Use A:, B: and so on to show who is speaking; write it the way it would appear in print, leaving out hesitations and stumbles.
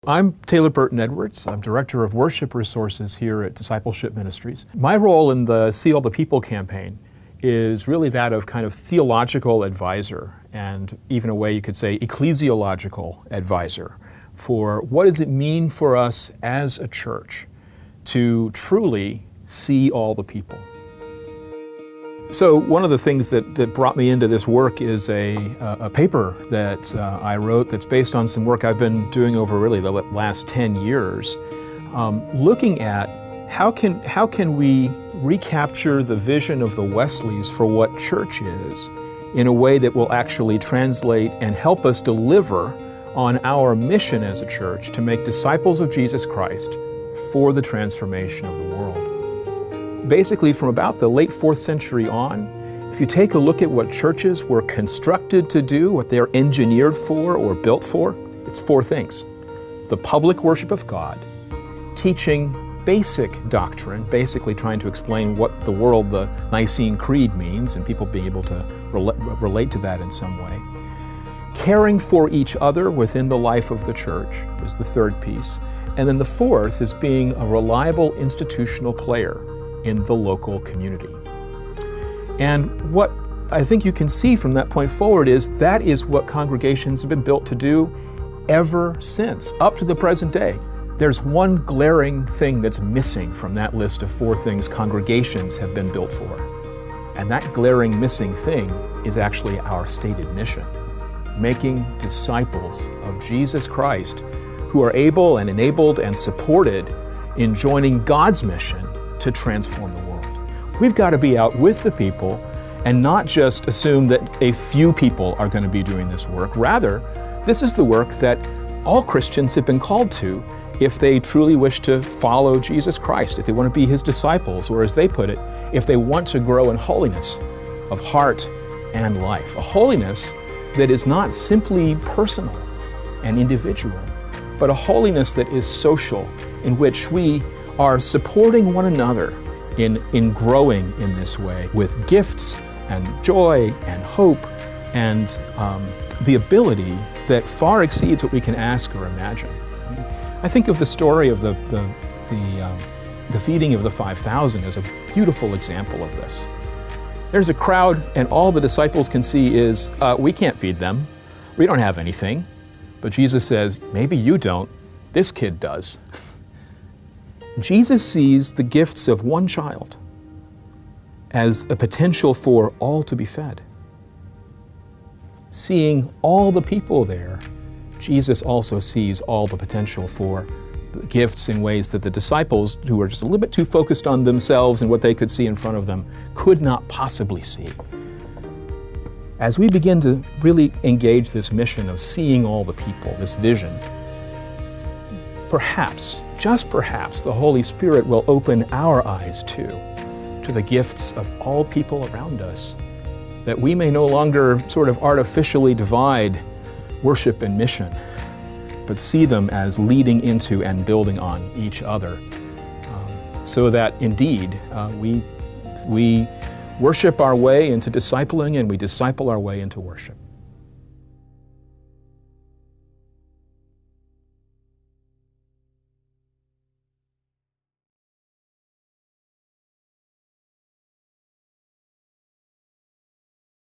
A: I'm Taylor Burton-Edwards. I'm Director of Worship Resources here at Discipleship Ministries. My role in the See All the People campaign is really that of kind of theological advisor, and even a way you could say ecclesiological advisor, for what does it mean for us as a church to truly see all the people. So one of the things that brought me into this work is a paper that I wrote that's based on some work I've been doing over really the last 10 years, looking at how can we recapture the vision of the Wesleys for what church is in a way that will actually translate and help us deliver on our mission as a church to make disciples of Jesus Christ for the transformation of the world. Basically, from about the late 4th century on, if you take a look at what churches were constructed to do, what they're engineered for or built for, it's 4 things. The public worship of God, teaching basic doctrine, basically trying to explain what the Nicene Creed means and people being able to relate to that in some way. Caring for each other within the life of the church is the 3rd piece. And then the 4th is being a reliable institutional player in the local community. And what I think you can see from that point forward is that is what congregations have been built to do ever since, up to the present day. There's one glaring thing that's missing from that list of 4 things congregations have been built for. And that glaring missing thing is actually our stated mission: making disciples of Jesus Christ who are able and enabled and supported in joining God's mission to transform the world. We've got to be out with the people and not just assume that a few people are going to be doing this work. Rather, this is the work that all Christians have been called to if they truly wish to follow Jesus Christ, if they want to be His disciples, or as they put it, if they want to grow in holiness of heart and life. A holiness that is not simply personal and individual, but a holiness that is social, in which we are supporting one another in growing in this way with gifts and joy and hope and the ability that far exceeds what we can ask or imagine. I think of the story of the feeding of the 5,000 as a beautiful example of this. There's a crowd and all the disciples can see is, we can't feed them, we don't have anything. But Jesus says, maybe you don't, this kid does. Jesus sees the gifts of one child as a potential for all to be fed. Seeing all the people there, Jesus also sees all the potential for the gifts in ways that the disciples, who were just a little bit too focused on themselves and what they could see in front of them, could not possibly see. As we begin to really engage this mission of seeing all the people, this vision, perhaps, just perhaps, the Holy Spirit will open our eyes to the gifts of all people around us, that we may no longer sort of artificially divide worship and mission, but see them as leading into and building on each other, so that indeed we worship our way into discipling and we disciple our way into worship.